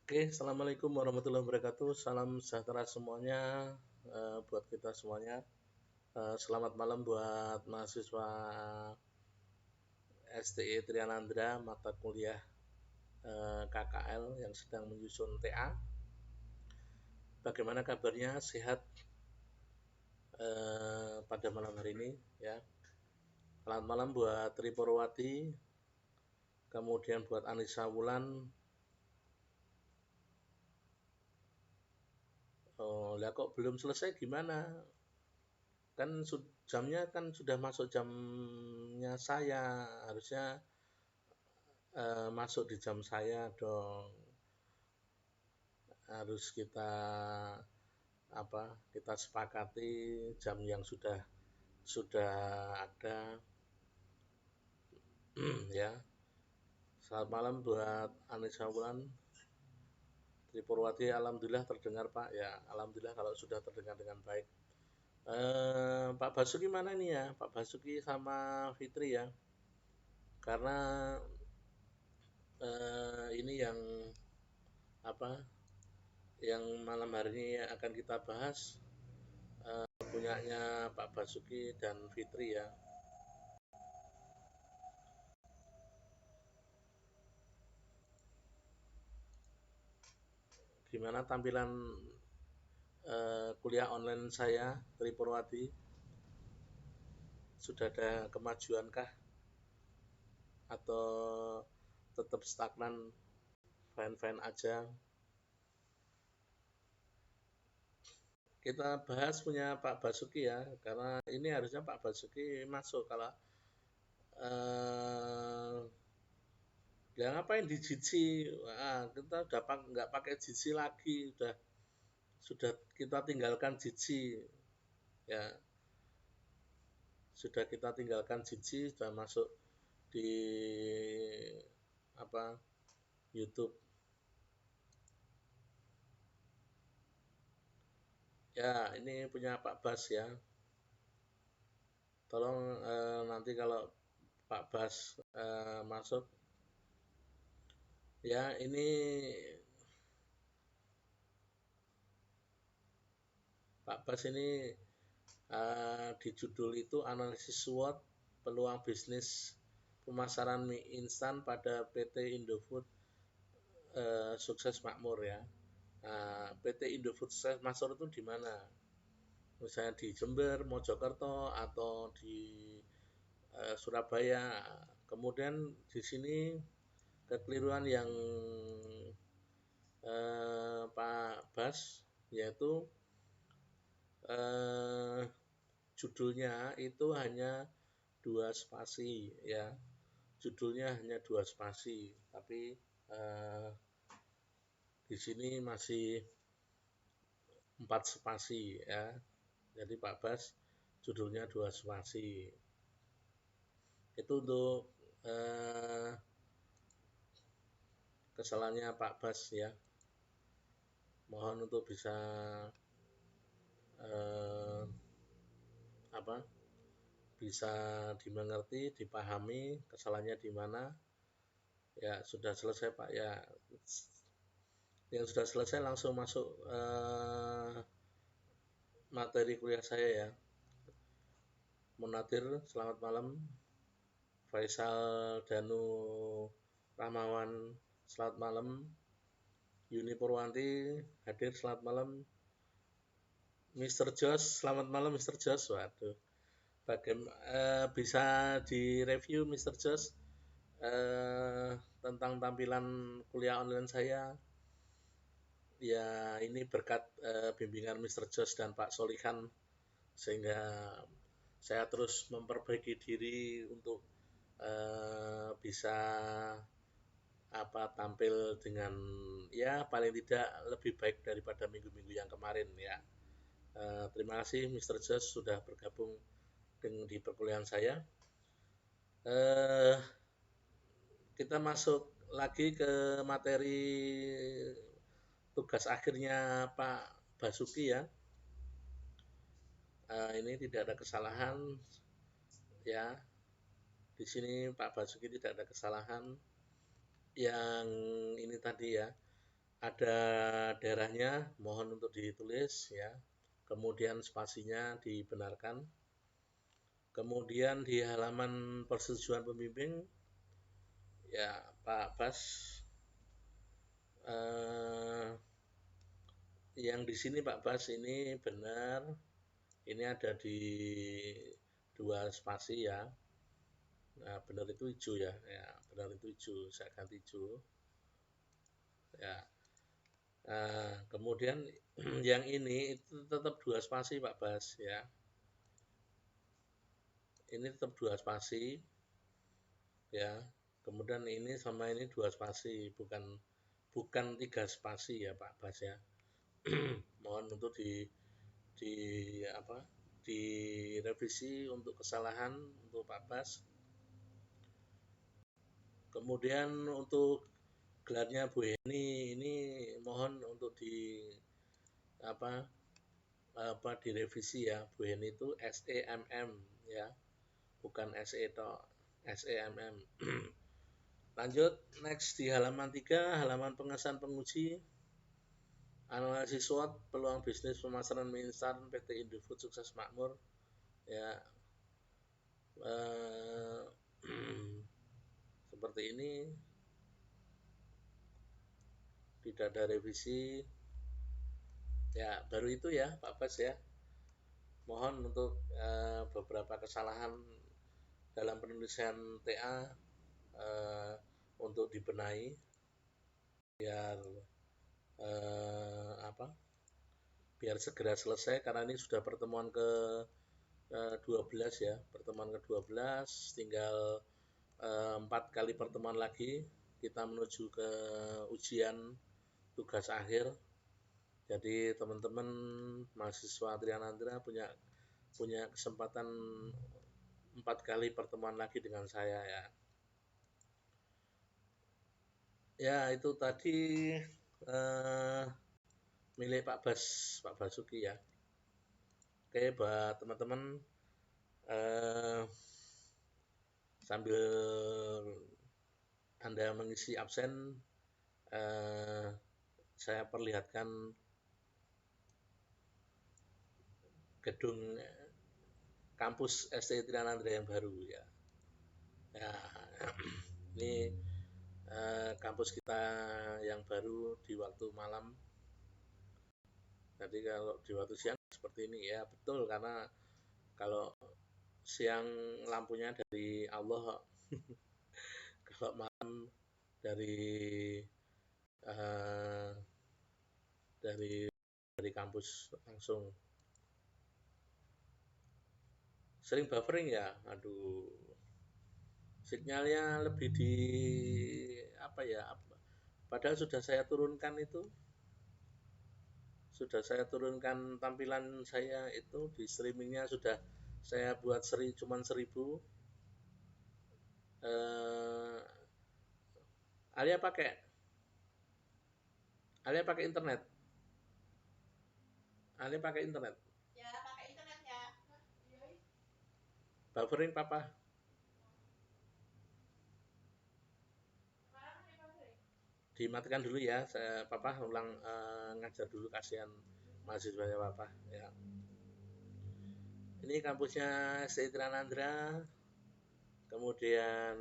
Oke, assalamualaikum warahmatullahi wabarakatuh. Salam sejahtera semuanya buat kita semuanya. Selamat malam buat mahasiswa STI Trianandra mata kuliah KKL yang sedang menyusun TA. Bagaimana kabarnya? Sehat pada malam hari ini ya. Selamat malam buat Tri Purwati, kemudian buat Anissa Wulan. Oh, lah kok belum selesai gimana? Kan jamnya kan sudah masuk jamnya saya, harusnya masuk di jam saya dong. Harus kita sepakati jam yang sudah ada. Ya. Selamat malam buat Anissa Wulan. Tri Purwati, alhamdulillah terdengar Pak. Ya, alhamdulillah kalau sudah terdengar dengan baik. Pak Basuki mana nih ya? Pak Basuki sama Fitri ya. Karena ini yang apa? Yang malam hari ini akan kita bahas punyanya Pak Basuki dan Fitri ya. Gimana tampilan kuliah online saya, Tri Purwati? Sudah ada kemajuankah? Atau tetap stagnan, fine-fine aja? Kita bahas punya Pak Basuki ya, karena ini harusnya Pak Basuki masuk kalau ya ngapain di Jitsi? Kita udah nggak pakai Jitsi lagi, sudah kita tinggalkan Jitsi ya, sudah kita tinggalkan Jitsi, sudah masuk di YouTube ya. Ini punya Pak Bas ya, tolong nanti kalau Pak Bas masuk ya. Ini Pak Bas ini di judul itu analisis SWOT peluang bisnis pemasaran mie instan pada PT Indofood sukses makmur ya. PT Indofood sukses makmur itu di mana? Misalnya di Jember, Mojokerto, atau di Surabaya. Kemudian di sini kekeliruan yang Pak Bas, yaitu judulnya itu hanya 2 spasi ya. Judulnya hanya 2 spasi, tapi di sini masih 4 spasi ya. Jadi Pak Bas judulnya 2 spasi. Itu untuk kesalahannya Pak Bas ya. Mohon untuk bisa bisa dimengerti, dipahami kesalahannya di mana. Ya sudah selesai Pak ya. Yang sudah selesai langsung masuk materi kuliah saya ya. Munadir, selamat malam. Faisal Danu Rahmawan, selamat malam. Yuni Purwanti hadir, selamat malam. Mr. Jos, selamat malam Mr. Jos. Waduh, bisa direview Mr. Jos tentang tampilan kuliah online saya. Ya ini berkat bimbingan Mr. Jos dan Pak Solikan, sehingga saya terus memperbaiki diri untuk bisa tampil dengan ya paling tidak lebih baik daripada minggu-minggu yang kemarin ya. Terima kasih Mr. Jos sudah bergabung di perkuliahan saya. Kita masuk lagi ke materi tugas akhirnya Pak Basuki ya. Ini tidak ada kesalahan ya. Di sini Pak Basuki tidak ada kesalahan. Yang ini tadi ya, ada daerahnya, mohon untuk ditulis ya. Kemudian spasinya dibenarkan. Kemudian di halaman persetujuan pembimbing, ya Pak Bas, yang di sini Pak Bas ini benar, ini ada di 2 spasi ya. Nah, benar itu hijau ya, benar itu hijau, saya ganti hijau. Ya, nah, kemudian yang ini itu tetap 2 spasi Pak Bas ya. Ini tetap 2 spasi ya. Kemudian ini sama ini 2 spasi, bukan 3 spasi ya Pak Bas ya. Mohon untuk di apa? Direvisi untuk kesalahan untuk Pak Bas. Kemudian untuk gelarnya Bu Heni ini mohon untuk direvisi ya. Bu Heni itu SEMM ya, bukan SE toh, SEMM. Lanjut, next di halaman 3, halaman pengesahan penguji, analisis SWOT peluang bisnis pemasaran mie instan PT Indofood sukses makmur ya. Seperti ini, tidak ada revisi ya, baru itu ya Pak Bas ya. Mohon untuk beberapa kesalahan dalam penulisan TA untuk dibenahi biar biar segera selesai, karena ini sudah pertemuan ke 12 ya, pertemuan ke-12, tinggal 4 kali pertemuan lagi kita menuju ke ujian tugas akhir. Jadi teman-teman mahasiswa Trianandra punya kesempatan 4 kali pertemuan lagi dengan saya ya. Ya, itu tadi milik Pak Basuki ya. Oke, buat teman-teman sambil Anda mengisi absen, saya perlihatkan gedung kampus ST Trianandra yang baru ya. Ya, ini kampus kita yang baru di waktu malam. Jadi kalau di waktu siang seperti ini ya, betul, karena kalau siang lampunya dari Allah, kalau malam dari kampus langsung. Sering buffering ya, aduh, sinyalnya lebih di padahal sudah saya turunkan tampilan saya itu di streamingnya, sudah saya buat cuman 1000. Alia pakai internet. Ya, pakai internet ya. Buffering papa. Dimatikan dulu ya, papa ulang ngajar dulu, kasihan mahasiswanya papa ya. Ini kampusnya STI Trianandra. Kemudian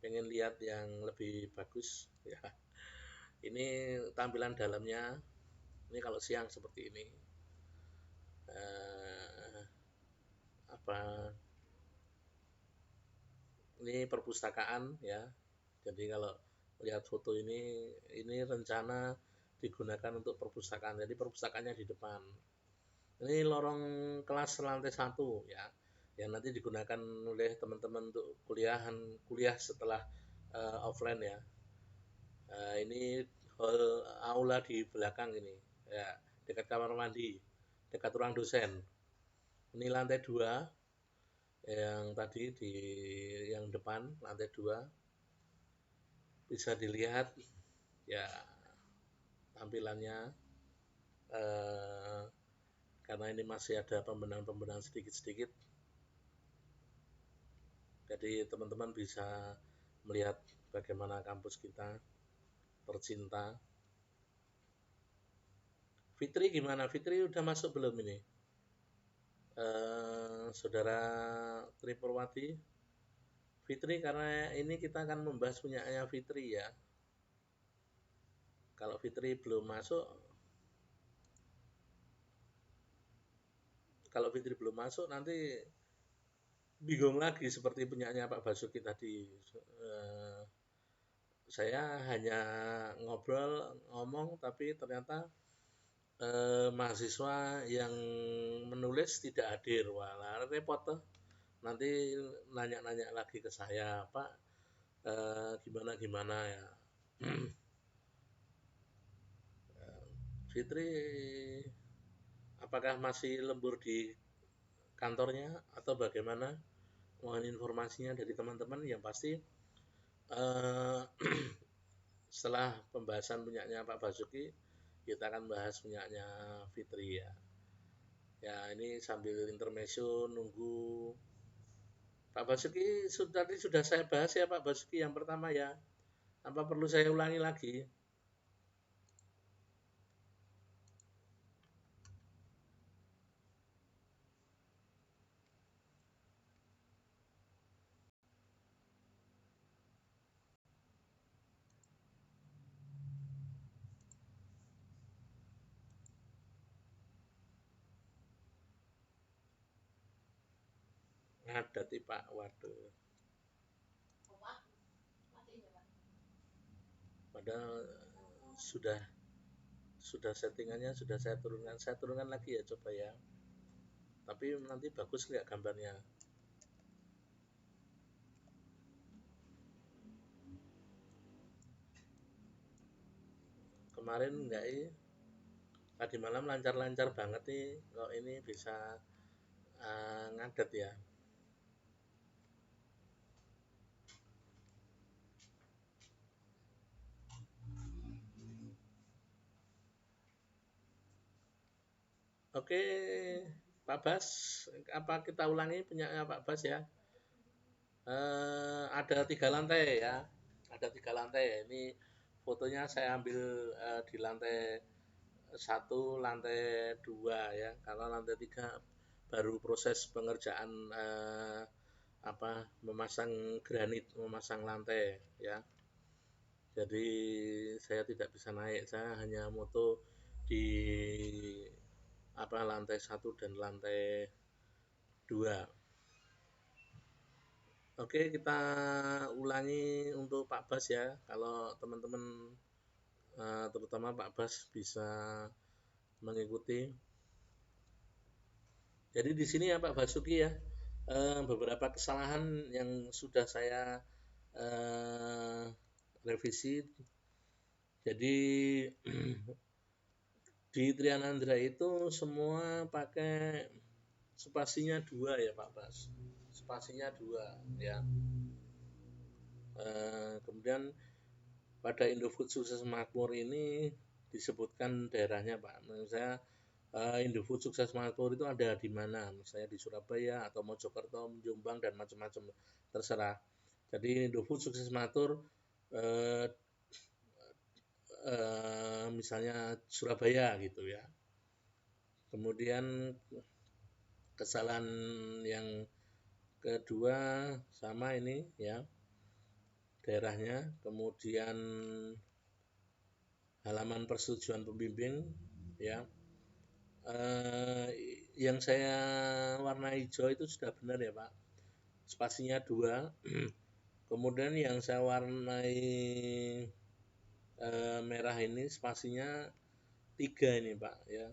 pengen lihat yang lebih bagus ya. Ini tampilan dalamnya. Ini kalau siang seperti ini. Ini perpustakaan ya. Jadi kalau lihat foto ini rencana digunakan untuk perpustakaan. Jadi perpustakaannya di depan. Ini lorong kelas lantai 1 ya, yang nanti digunakan oleh teman-teman untuk kuliah setelah offline ya. Ini hall aula di belakang ini ya, dekat kamar mandi, dekat ruang dosen. Ini lantai 2, yang tadi yang depan lantai 2 bisa dilihat ya tampilannya, karena ini masih ada pembenahan sedikit-sedikit, jadi teman-teman bisa melihat bagaimana kampus kita cinta. Fitri gimana? Fitri udah masuk belum ini? Saudara Tripurwati, Fitri, karena ini kita akan membahas punyanya Fitri ya. Kalau Fitri belum masuk, nanti bingung lagi seperti punyanya Pak Basuki tadi. Saya hanya ngomong, tapi ternyata mahasiswa yang menulis tidak hadir. Wah, repot tuh. Nanti nanya-nanya lagi ke saya, Pak, gimana ya. Fitri, apakah masih lembur di kantornya atau bagaimana? Mohon informasinya dari teman-teman. Yang pasti setelah pembahasan punyanya Pak Basuki, kita akan bahas punyanya Fitri ya. Ya, ini sambil intermezzo nunggu Pak Basuki. Tadi sudah saya bahas ya Pak Basuki yang pertama ya. Apa perlu saya ulangi lagi? Ngadat Pak, waduh. Padahal sudah settingannya sudah saya turunkan lagi ya, coba ya. Tapi nanti bagus nggak gambarnya? Kemarin nggak ini, tadi malam lancar-lancar banget nih, kok ini bisa ngadet ya. Oke, Pak Bas, apa kita ulangi punya Pak Bas ya? Ada 3 lantai ya, ada 3 lantai ya. Ini fotonya saya ambil di lantai 1, lantai 2 ya, karena lantai 3 baru proses pengerjaan memasang granit, memasang lantai ya. Jadi saya tidak bisa naik, saya hanya moto di lantai 1 dan lantai 2. Oke, kita ulangi untuk Pak Bas ya. Kalau teman-teman terutama Pak Bas bisa mengikuti. Jadi di sini ya Pak Basuki ya, beberapa kesalahan yang sudah saya revisi. Jadi di Trianandra itu semua pakai spasinya 2 ya Pak Bas. Spasinya 2 ya. Kemudian pada Indofood Sukses Makmur ini disebutkan daerahnya Pak. Menurut saya Indofood Sukses Makmur itu ada di mana? Misalnya di Surabaya atau Mojokerto, Jombang dan macam-macam, terserah. Jadi Indofood Sukses Makmur misalnya Surabaya gitu ya. Kemudian kesalahan yang kedua sama ini ya, daerahnya. Kemudian halaman persetujuan pembimbing ya. Yang saya warna hijau itu sudah benar ya Pak, spasinya 2. Kemudian yang saya warnai merah ini spasinya 3 ini Pak ya.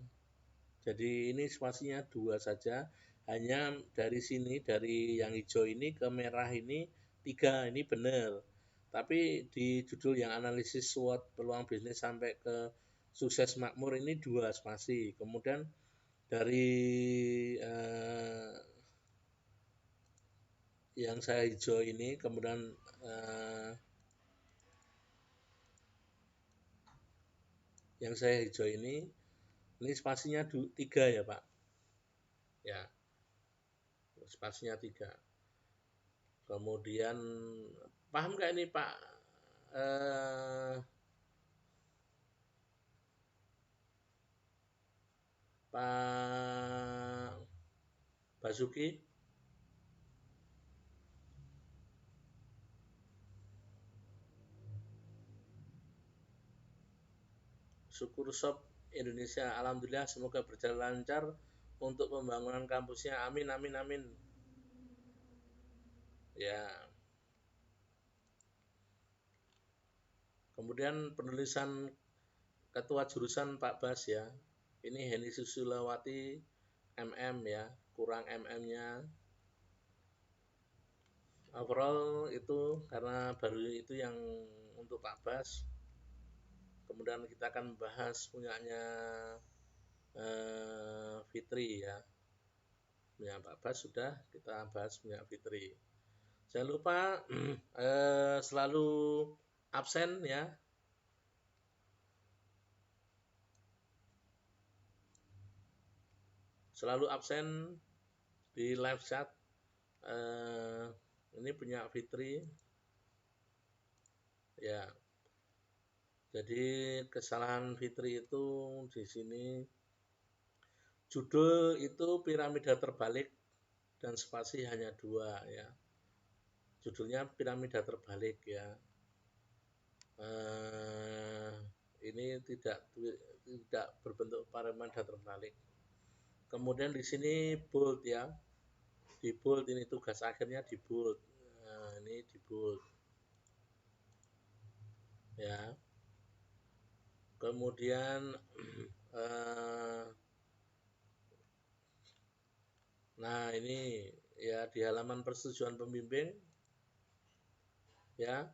Jadi ini spasinya 2 saja, hanya dari sini, dari yang hijau ini ke merah ini 3, ini benar. Tapi di judul yang analisis SWOT peluang bisnis sampai ke sukses makmur ini 2 spasi. Kemudian dari yang saya hijau ini, kemudian yang saya hijau ini spasinya 3 ya Pak ya, spasinya 3. Kemudian paham nggak ini Pak Pak Basuki. Syukur Shop Indonesia, alhamdulillah semoga berjalan lancar untuk pembangunan kampusnya. Amin amin amin. Ya. Kemudian penulisan ketua jurusan Pak Bas ya. Ini Heni Susilawati MM ya, kurang MM-nya. Overall itu karena baru itu yang untuk Pak Bas. Kemudian kita akan membahas punyanya Fitri ya. Punya Pak Bas sudah, kita bahas punya Fitri. Jangan lupa selalu absen ya. Selalu absen di live chat. Ini punya Fitri. Ya. Jadi kesalahan Fitri itu di sini judul itu piramida terbalik dan spasi hanya 2 ya. Judulnya piramida terbalik ya. Ini tidak berbentuk piramida terbalik. Kemudian di sini bold ya. Di bold ini tugas akhirnya di bold. Nah, ini di bold. Ya. Kemudian nah ini ya di halaman persetujuan pembimbing ya.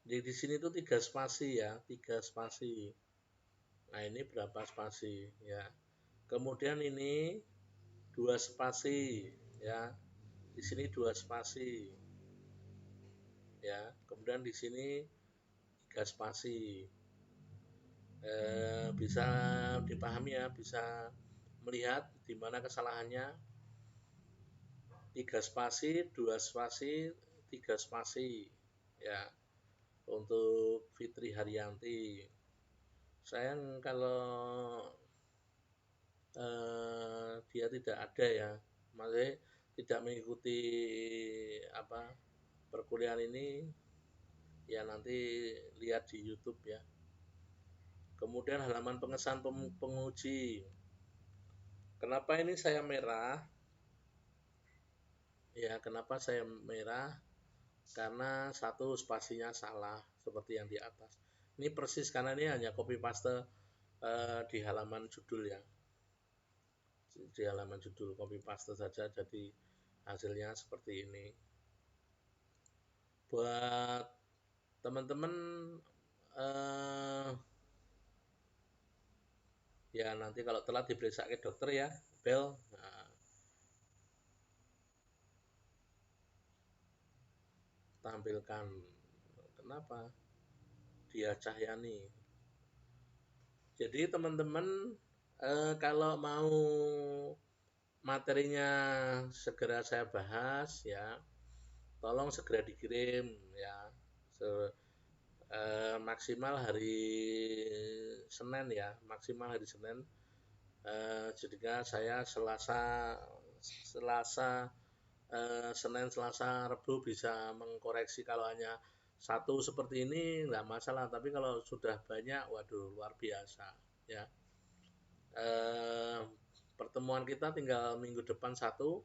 Di sini tuh 3 spasi ya, 3 spasi. Nah, ini berapa spasi ya. Kemudian ini 2 spasi ya. Di sini 2 spasi. Ya, kemudian di sini 3 spasi. Bisa dipahami ya, bisa melihat di mana kesalahannya. 3 spasi, 2 spasi, 3 spasi ya. Untuk Fitri Haryanti. Sayang kalau dia tidak ada ya, maksudnya tidak mengikuti perkuliahan ini ya, nanti lihat di YouTube ya. Kemudian halaman pengesahan penguji. Kenapa ini saya merah? Ya, kenapa saya merah? Karena satu spasinya salah seperti yang di atas. Ini persis karena ini hanya copy paste di halaman judul ya. Di halaman judul copy paste saja, jadi hasilnya seperti ini. Buat teman-teman ya nanti kalau telat diperiksa ke dokter ya, bel. Nah, tampilkan kenapa dia Cahyani. Jadi teman-teman kalau mau materinya segera saya bahas ya, tolong segera dikirim ya. Maksimal hari Senin ya, maksimal hari Senin. Jadinya saya Senin, Selasa, Rabu bisa mengkoreksi. Kalau hanya satu seperti ini nggak masalah, tapi kalau sudah banyak, waduh luar biasa ya. Pertemuan kita tinggal minggu depan satu,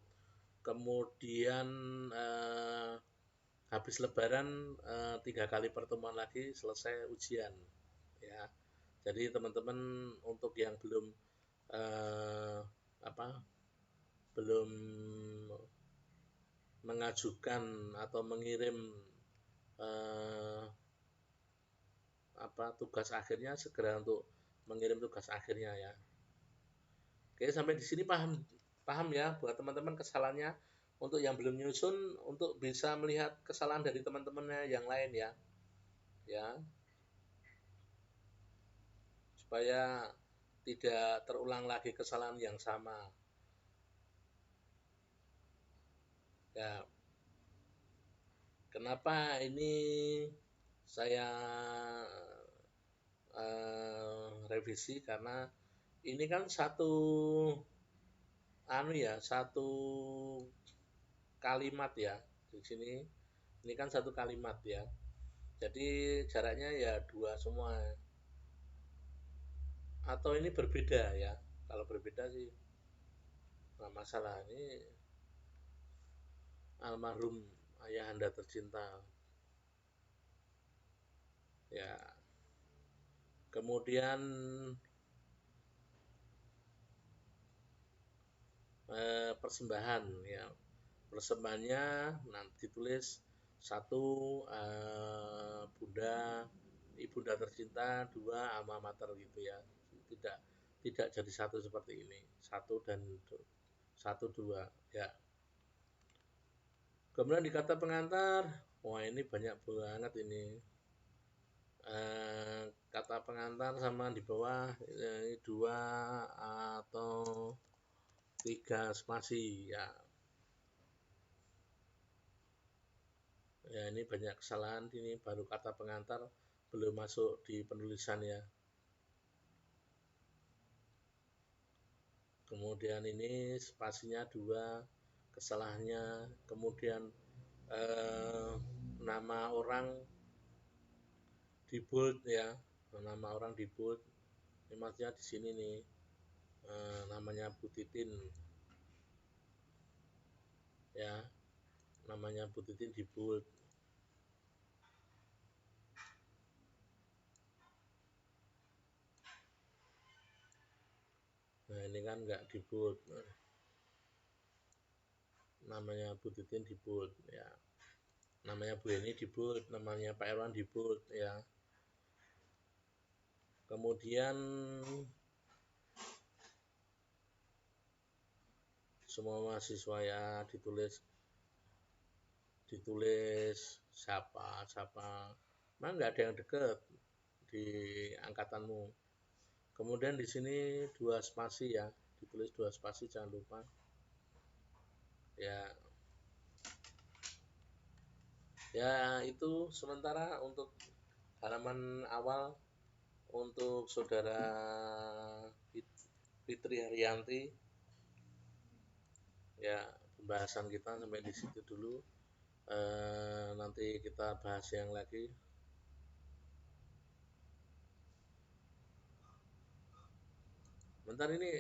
kemudian habis Lebaran 3 kali pertemuan lagi, selesai ujian ya. Jadi teman-teman untuk yang belum belum mengajukan atau mengirim tugas akhirnya, segera untuk mengirim tugas akhirnya ya. Oke, sampai di sini paham ya buat teman-teman kesalahannya. Untuk yang belum nyusun, untuk bisa melihat kesalahan dari teman-temannya yang lain ya. Ya. Supaya tidak terulang lagi kesalahan yang sama. Ya. Kenapa ini saya revisi karena ini kan satu satu kalimat ya di sini. Ini kan satu kalimat ya. Jadi jaraknya ya dua semua. Atau ini berbeda ya. Kalau berbeda sih nggak masalah. Ini almarhum ayahanda tercinta. Ya. Kemudian persembahan ya. Persembahannya nanti tulis satu Bunda Ibunda tercinta, dua alma mater gitu ya. Tidak tidak jadi satu seperti ini. Satu dua ya. Kemudian di kata pengantar, wah ini banyak banget ini. Kata pengantar sama di bawah ini dua atau tiga spasi ya. Ya ini banyak kesalahan ini, baru kata pengantar belum masuk di penulisan ya. Kemudian ini spasinya dua, kesalahannya. Kemudian nama orang di bold ya, nama orang di bold. Ini maksudnya di sini nih, namanya Bu Titin ya, namanya Bu Titin di bold. Nah ini kan nggak di bold, namanya Bu Titin di bold ya, namanya Bu Eni di bold, namanya Pak Erwan di bold ya. Kemudian semua mahasiswa ya ditulis siapa. Memang nggak ada yang deket di angkatanmu. Kemudian di sini dua spasi ya, ditulis dua spasi jangan lupa. Ya. Ya itu sementara untuk halaman awal untuk saudara Fitri Haryanti. Ya pembahasan kita sampai di situ dulu. Nanti kita bahas yang lagi. Bentar ini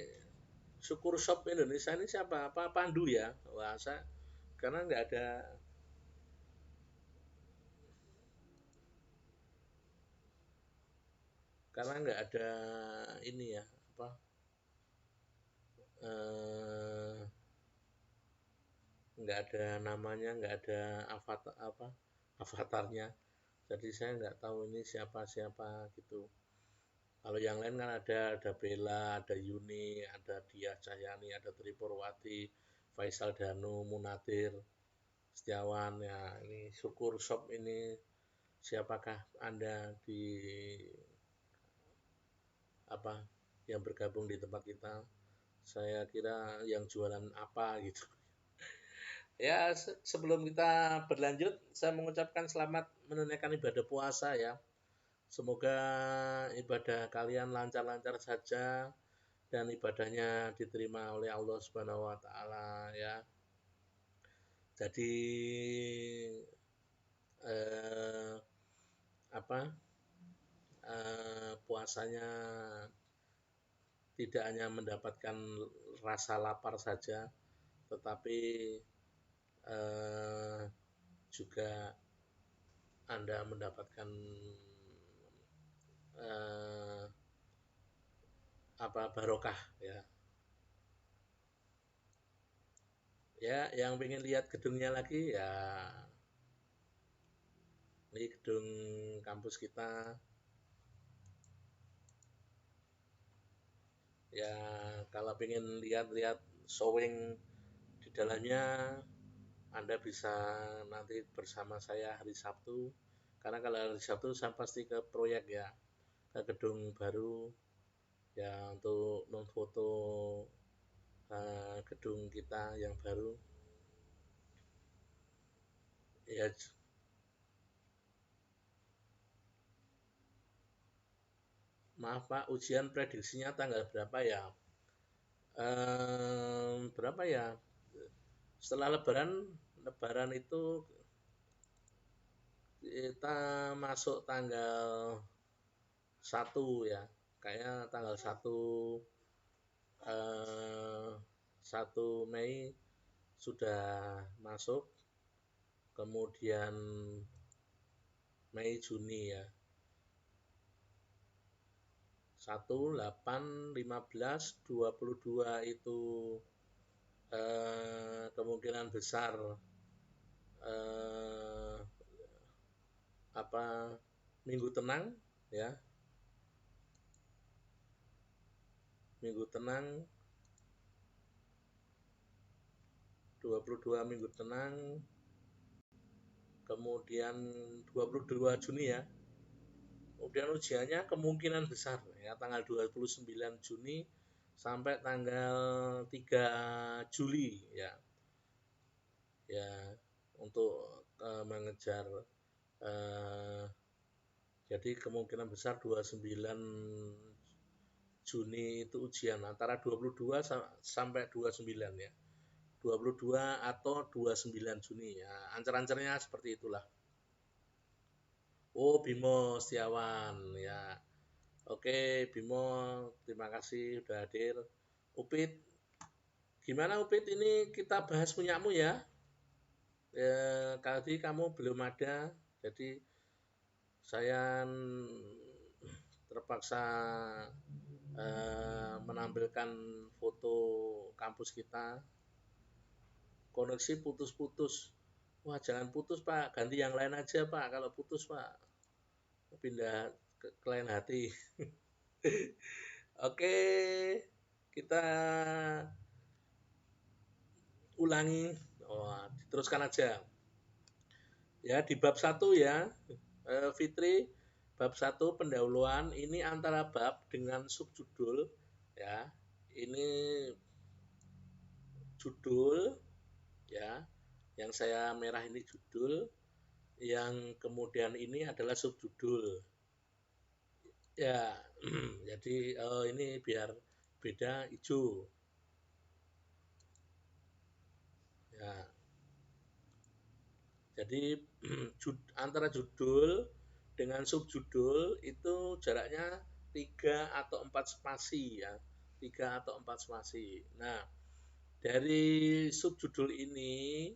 Syukur Shop Indonesia ini siapa? Apa Pandu ya? Wah, karena nggak ada ini ya apa nggak ada namanya, nggak ada avatarnya, jadi saya nggak tahu ini siapa gitu. Kalau yang lain kan ada Bella, ada Yuni, ada Dia Cahyani, ada Tri Purwati, Faisal Danu, Munatir Setiawan ya. Ini Syukur Shop ini siapakah Anda di yang bergabung di tempat kita? Saya kira yang jualan apa gitu. Ya, sebelum kita berlanjut, saya mengucapkan selamat menunaikan ibadah puasa ya. Semoga ibadah kalian lancar-lancar saja dan ibadahnya diterima oleh Allah Subhanahu wa taala ya. Jadi puasanya tidak hanya mendapatkan rasa lapar saja, tetapi juga Anda mendapatkan barokah ya. Ya, yang pengen lihat gedungnya lagi ya, ini gedung kampus kita. Ya, kalau pengen lihat-lihat showing di dalamnya, Anda bisa nanti bersama saya hari Sabtu. Karena kalau hari Sabtu saya pasti ke proyek ya, ke gedung baru ya untuk memfoto gedung kita yang baru. Ya, Maaf Pak, ujian prediksinya tanggal berapa ya? Berapa ya? Setelah Lebaran itu kita masuk tanggal 1 ya. Kayaknya tanggal 1 Mei sudah masuk, kemudian Mei Juni ya. 1, 8, 15, 22 itu kemungkinan besar eh, apa minggu tenang ya, minggu tenang, 22 minggu tenang, kemudian 22 Juni ya. Kemudian ujiannya kemungkinan besar ya tanggal 29 Juni sampai tanggal 3 Juli ya. Ya, untuk mengejar eh, jadi kemungkinan besar 29 Juni itu ujian antara 22 sampai 29 ya. 22 atau 29 Juni ya. Ancar-ancarnya seperti itulah. Oh, Bimo Setiawan ya. Oke, Bimo, terima kasih sudah hadir. Upit, gimana Upit? Ini kita bahas punyamu ya. Tadi kamu belum ada, jadi saya terpaksa menampilkan foto kampus kita. Koneksi putus-putus. Wah, jangan putus Pak, ganti yang lain aja Pak. Kalau putus Pak, pindah ke lain hati. Oke, kita ulangi. Oh, diteruskan aja. Ya, di bab 1 ya, Fitri, bab 1 pendahuluan ini antara bab dengan subjudul ya. Ini judul ya. Yang saya merah ini judul, yang kemudian ini adalah subjudul. Ya, jadi ini biar beda hijau. Ya. Jadi antara judul dengan subjudul itu jaraknya 3 atau 4 spasi ya. 3 atau 4 spasi. Nah, dari subjudul ini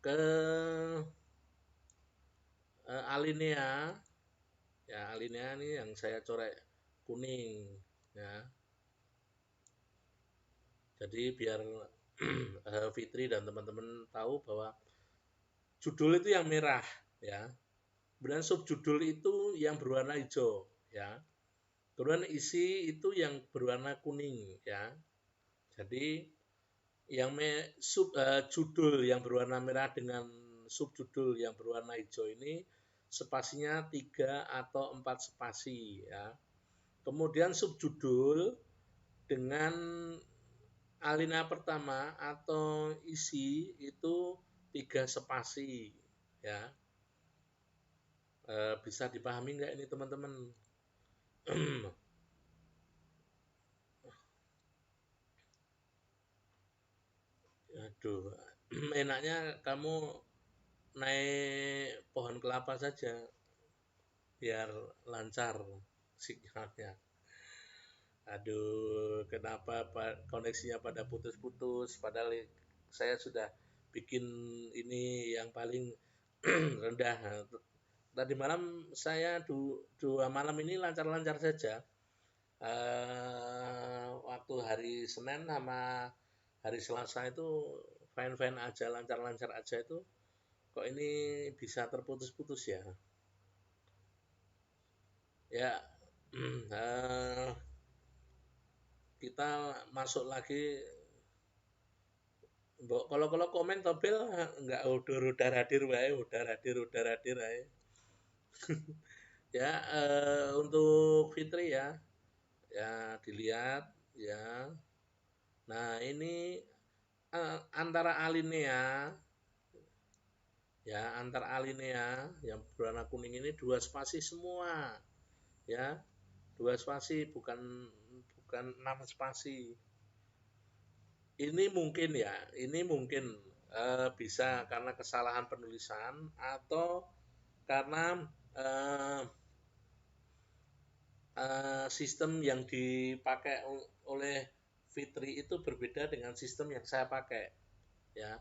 ke alinea ya, alinea ini yang saya corek kuning ya. Jadi biar Fitri dan teman-teman tahu bahwa judul itu yang merah ya. Kemudian subjudul itu yang berwarna hijau ya. Kemudian isi itu yang berwarna kuning ya. Jadi yang judul yang berwarna merah dengan subjudul yang berwarna hijau ini spasinya 3 atau 4 spasi ya. Kemudian subjudul dengan alinea pertama atau isi itu 3 spasi ya. Bisa dipahami nggak ini teman-teman? Aduh, enaknya kamu naik pohon kelapa saja biar lancar sinyalnya. Aduh, kenapa koneksinya pada putus-putus? Padahal saya sudah bikin ini yang paling rendah. Tadi malam saya 2 malam ini lancar-lancar saja. Waktu hari Senin sama hari Selasa itu fine-fine aja, lancar-lancar aja itu. Kok ini bisa terputus-putus ya? Ya, kita masuk lagi. Kalau komen tobel nggak udah hadir wae, udah hadir wae. Ya, untuk Fitri ya, ya dilihat ya. Nah ini antara alinea ya, antara alinea yang berwarna kuning ini 2 spasi semua ya. 2 spasi bukan bukan 6 spasi. Ini mungkin ya, ini mungkin bisa karena kesalahan penulisan atau karena eh, sistem yang dipakai oleh Fitri itu berbeda dengan sistem yang saya pakai ya.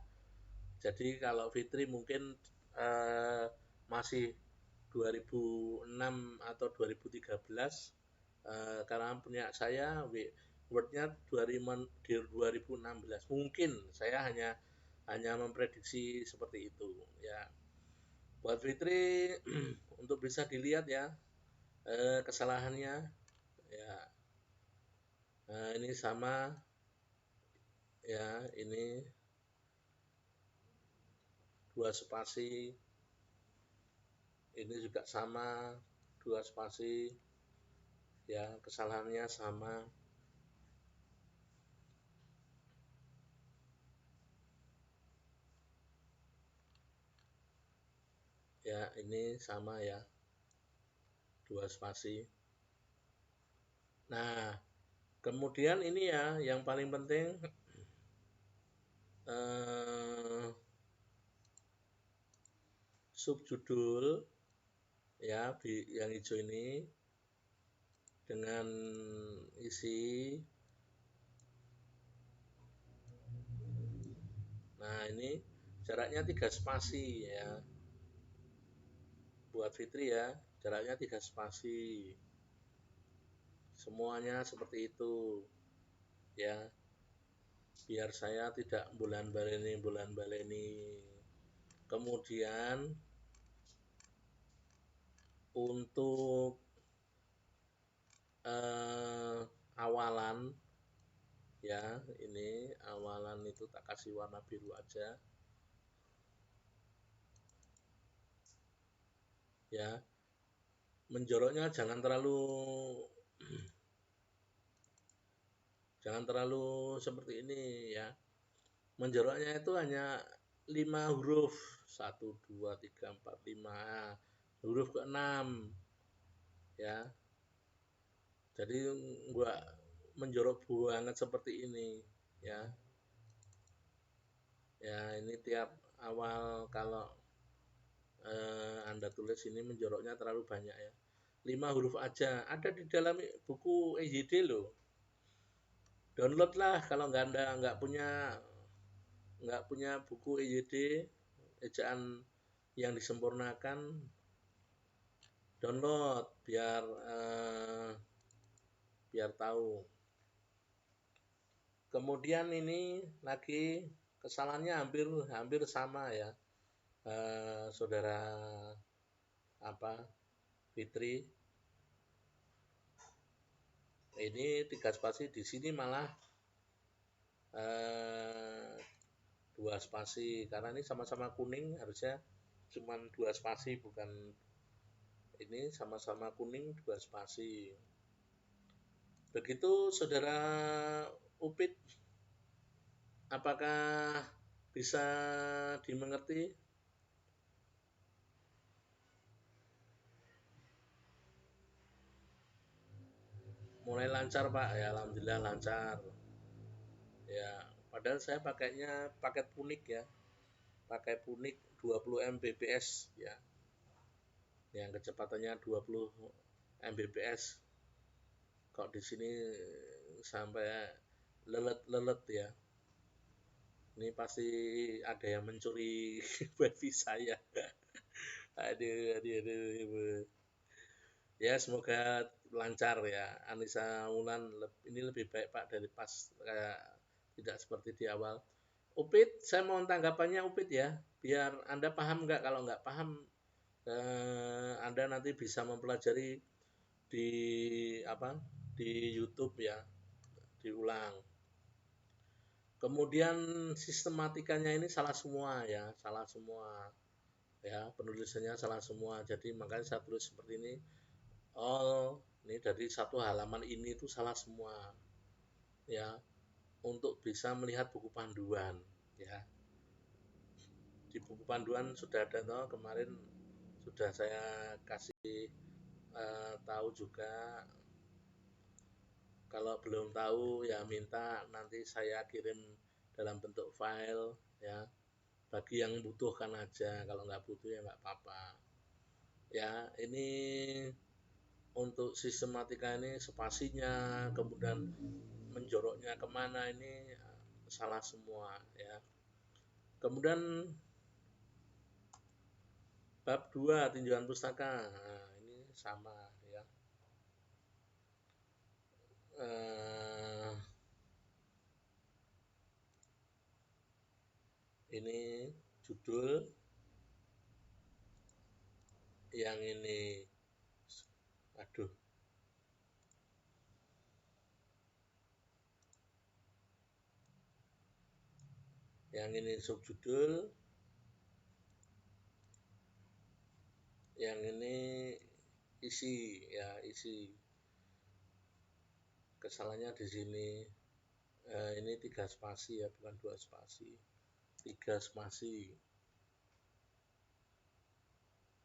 Jadi kalau Fitri mungkin masih 2006 atau 2013 karena punya saya Word-nya 2016 mungkin saya hanya memprediksi seperti itu ya. Buat Fitri untuk bisa dilihat ya kesalahannya ya. Nah, ini sama ya, ini 2 spasi, ini juga sama 2 spasi ya, kesalahannya sama. Ya, ini sama ya, 2 spasi. Nah, kemudian ini ya yang paling penting subjudul ya yang hijau ini dengan isi. Nah, ini jaraknya 3 spasi ya. Buat Fitri ya, jaraknya 3 spasi. Semuanya seperti itu ya, biar saya tidak bulan baleni. Kemudian untuk awalan ya, ini awalan itu tak kasih warna biru aja ya. Menjoroknya jangan terlalu seperti ini ya. Menjoroknya itu hanya 5 huruf, 1 2 3 4 5, huruf ke-6 ya. Jadi enggak menjorok banget seperti ini ya. Ya, ini tiap awal kalau Anda tulis ini menjoroknya terlalu banyak ya. 5 huruf aja, ada di dalam buku EYD loh. Download lah kalau Anda nggak punya buku EYD ejaan yang disempurnakan, download biar tahu. Kemudian ini lagi kesalahannya hampir sama ya, saudara Fitri. Ini 3 spasi, di sini malah 2 spasi karena ini sama-sama kuning, harusnya cuma 2 spasi, bukan ini sama-sama kuning 2 spasi. Begitu saudara Upit, apakah bisa dimengerti? Mulai lancar Pak ya, alhamdulillah lancar ya. Padahal saya pakainya paket punik ya, pakai punik 20 Mbps ya, yang kecepatannya 20 Mbps. Kok di sini sampai lelet ya. Ini pasti ada yang mencuri wifi saya. Aduh. Ya, semoga lancar ya. Anissa Wulan ini lebih baik Pak dari pas kayak tidak seperti di awal. Upit, saya mohon tanggapannya Upit ya. Biar Anda paham nggak? Kalau nggak paham, Anda nanti bisa mempelajari di di YouTube ya, diulang. Kemudian sistematikanya ini salah semua ya, salah semua ya, penulisannya salah semua. Jadi makanya saya tulis seperti ini. Ini dari satu halaman ini itu salah semua ya, untuk bisa melihat buku panduan ya. Di buku panduan sudah ada toh, kemarin sudah saya kasih tahu juga Kalau belum tahu ya minta nanti saya kirim dalam bentuk file ya. Bagi yang butuhkan aja, kalau nggak butuh ya nggak apa-apa. Ya, ini untuk sistematika ini spasinya, kemudian menjoroknya kemana ini salah semua ya. Kemudian bab 2 tinjauan pustaka, nah, ini sama ya. Ini judul, yang ini, aduh, yang ini subjudul, yang ini isi ya, isi. Kesalahannya di sini ini 3 spasi ya, bukan 2 spasi, 3 spasi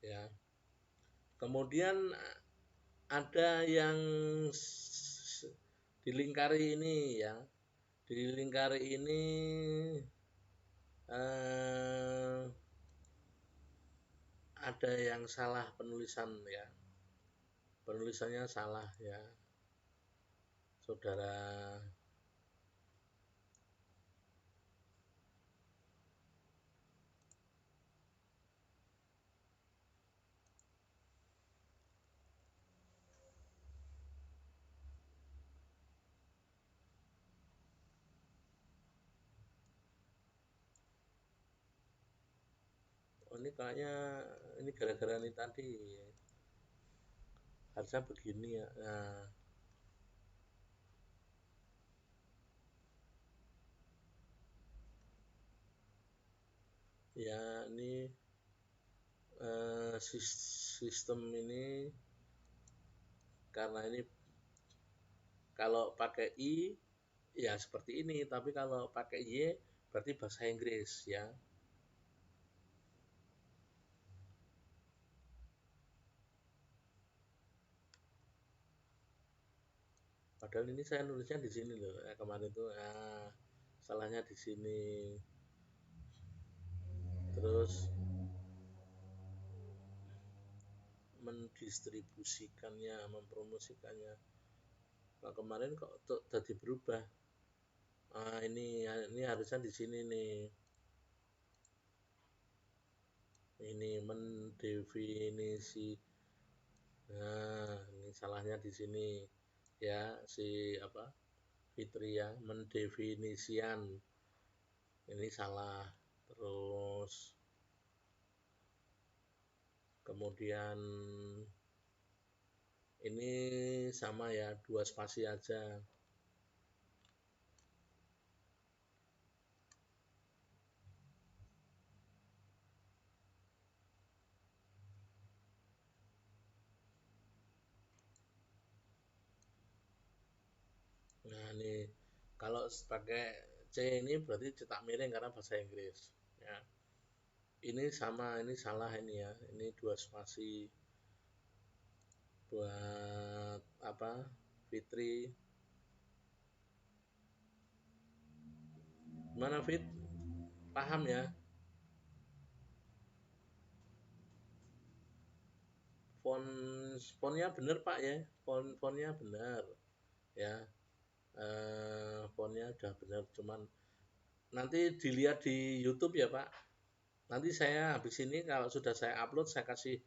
ya. Kemudian ada yang dilingkari ini ya, dilingkari ini ada yang salah penulisan ya, penulisannya salah ya saudara. Oh, ini kayaknya ini gara-gara ini tadi harusnya begini ya. Nah, ya ini sistem ini karena ini kalau pakai I ya seperti ini, tapi kalau pakai Y berarti bahasa Inggris ya. Padahal ini saya nulisnya di sini loh. Kemarin tuh salahnya di sini. Terus mendistribusikannya, mempromosikannya. Nah, kemarin kok tadi berubah. Ini harusnya di sini nih. Ini mendefinisi. Nah, ini salahnya di sini ya, si apa? Fitri ya, mendefinisian. Ini salah. Terus kemudian ini sama ya, 2 spasi aja. Nah, ini kalau pakai C ini berarti cetak miring karena bahasa Inggris ya. Ini sama, ini salah ini ya. Ini 2 spasi buat apa? Fitri. Gimana Fit? Paham ya? Fontnya bener Pak ya. Fontnya bener ya. Fontnya udah bener, cuman nanti dilihat di YouTube ya Pak. Nanti saya habis ini kalau sudah saya upload saya kasih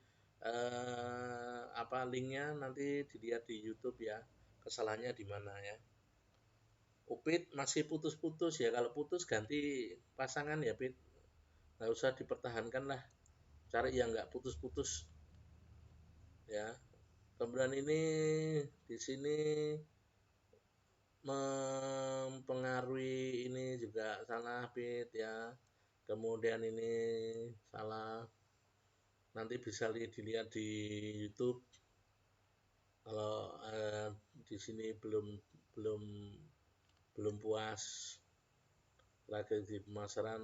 apa linknya, nanti dilihat di YouTube ya. Kesalahannya di mana ya. Upit masih putus-putus ya, kalau putus ganti pasangan ya Pit. Nggak usah dipertahankan lah. Cari yang nggak putus-putus ya. Kemudian ini di sini mempengaruhi, ini juga salah Pit ya. Kemudian ini salah, nanti bisa dilihat di YouTube. Kalau di sini belum belum puas strategi pemasaran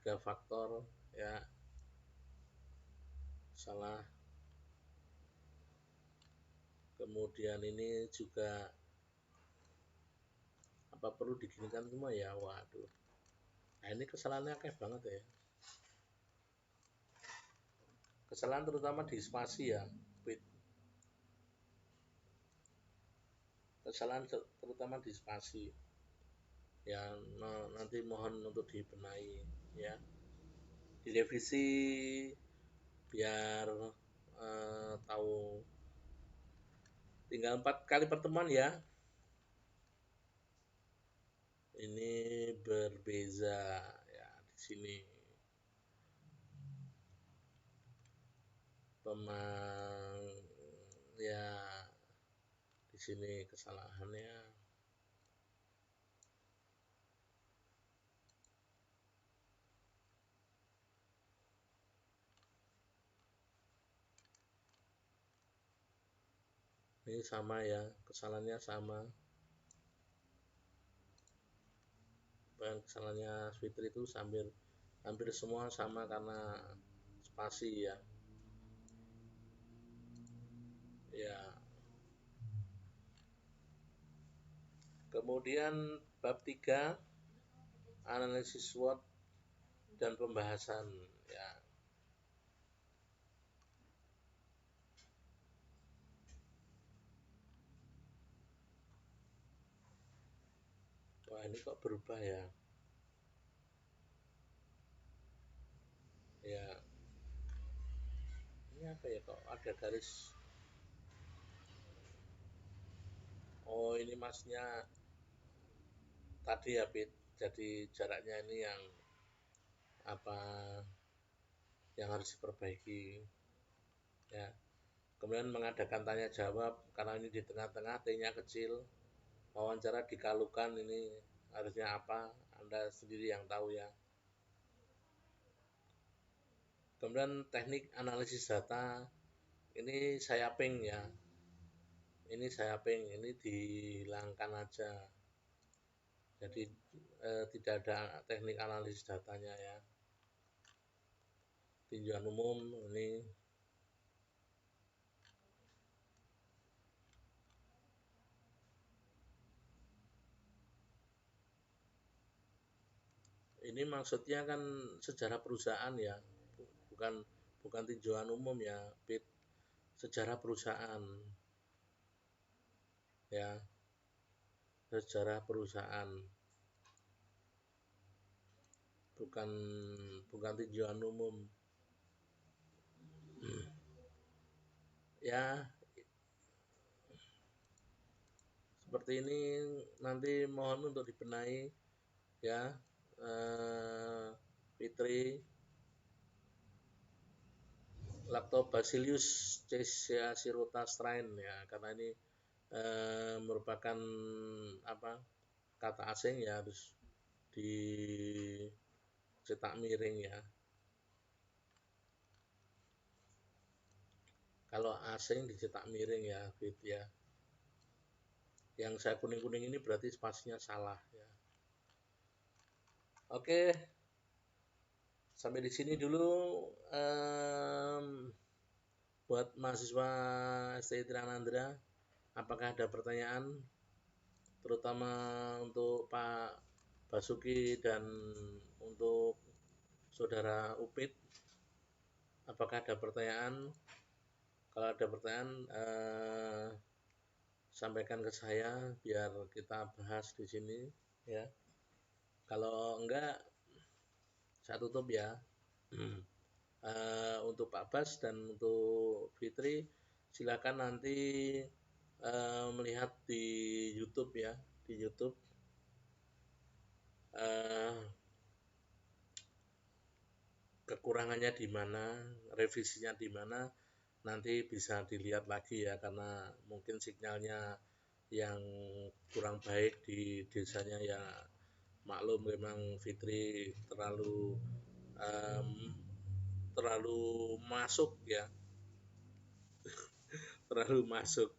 3 faktor ya, salah kemudian ini juga apa perlu diginikan semua ya, waduh. Nah ini kesalahannya kayak banget ya, kesalahan terutama di spasi ya, kesalahan terutama di spasi ya. Nanti mohon untuk dibenahi ya, direvisi biar tahu. Tinggal 4 kali pertemuan ya, ini berbeza ya. Di sini pemang ya, di sini kesalahannya. Ini sama ya, kesalahannya sama. Kesalahannya Fitri itu hampir semua sama karena spasi ya. Ya. Kemudian bab 3 analisis SWOT dan pembahasan ya. Wah, ini kok berubah ya. Ya. Ini apa ya, kok ada garis. Oh, ini masnya tadi ya, Pit. Jadi jaraknya ini yang apa yang harus diperbaiki ya. Kemudian mengadakan tanya jawab karena ini di tengah-tengah, T-nya kecil. Wawancara dikalukan, ini harusnya apa, Anda sendiri yang tahu ya. Kemudian teknik analisis data, ini saya ping ya, ini saya ping, ini dihilangkan aja. Jadi tidak ada teknik analisis datanya ya. Tinjauan umum ini maksudnya kan sejarah perusahaan ya, bukan tinjauan umum ya, Pit. Sejarah perusahaan ya, sejarah perusahaan, bukan tinjauan umum ya. Seperti ini nanti mohon untuk dibenahi ya, Fitri. Lactobacillus caesaeata strain ya, karena ini merupakan apa, kata asing ya, harus dicetak miring ya. Kalau asing dicetak miring ya, Fit ya. Yang saya kuning-kuning ini berarti spasinya salah ya. Oke, sampai di sini dulu buat mahasiswa STI Trianandra. Apakah ada pertanyaan, terutama untuk Pak Basuki dan untuk Saudara Upit? Apakah ada pertanyaan? Kalau ada pertanyaan, sampaikan ke saya biar kita bahas di sini ya. Kalau enggak, saya tutup ya. Untuk Pak Bas dan untuk Fitri, silakan nanti melihat di YouTube ya, di YouTube kekurangannya di mana, revisinya di mana, nanti bisa dilihat lagi ya, karena mungkin sinyalnya yang kurang baik di desanya ya. Maklum, memang Fitri terlalu masuk ya, terlalu masuk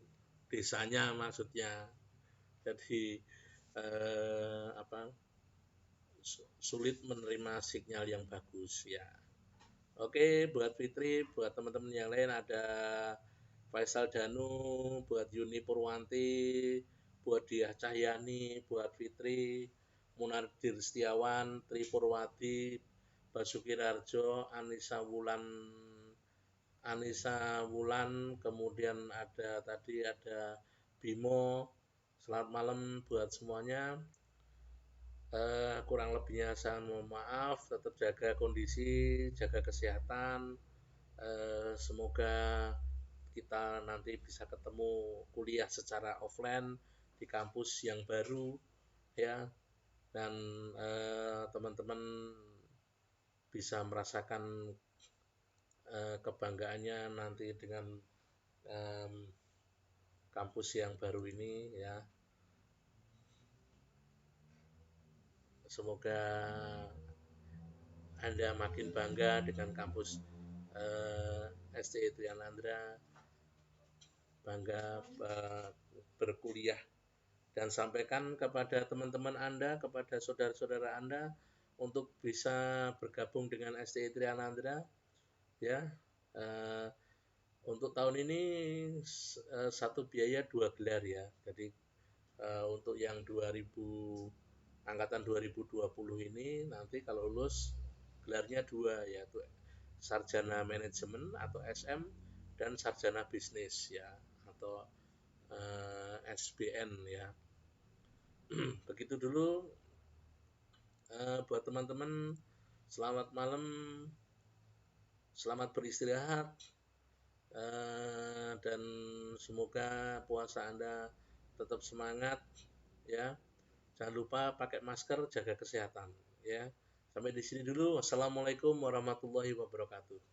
desanya maksudnya. Jadi sulit menerima sinyal yang bagus ya. Oke, buat Fitri, buat teman-teman yang lain ada Faisal Danu, buat Yuni Purwanti, buat Diah Cahyani, buat Fitri, Munardir Setiawan, Tri Purwadi, Basuki Rarjo, Anissa Wulan, kemudian ada Bimo. Selamat malam buat semuanya. Kurang lebihnya saya mohon maaf, tetap jaga kondisi, jaga kesehatan. Semoga kita nanti bisa ketemu kuliah secara offline di kampus yang baru ya, dan teman-teman bisa merasakan kebanggaannya nanti dengan kampus yang baru ini ya. Semoga Anda makin bangga dengan kampus STI Trianandra, bangga berkuliah, dan sampaikan kepada teman-teman Anda, kepada saudara-saudara Anda untuk bisa bergabung dengan STI Trianandra ya. Untuk tahun ini satu biaya 2 gelar ya. Jadi untuk yang angkatan 2020 ini nanti kalau lulus gelarnya 2, yaitu sarjana manajemen atau SM dan sarjana bisnis ya, atau SBN ya. Begitu dulu buat teman-teman, selamat malam, selamat beristirahat, dan semoga puasa Anda tetap semangat ya. Jangan lupa pakai masker, jaga kesehatan ya. Sampai di sini dulu. Wassalamualaikum warahmatullahi wabarakatuh.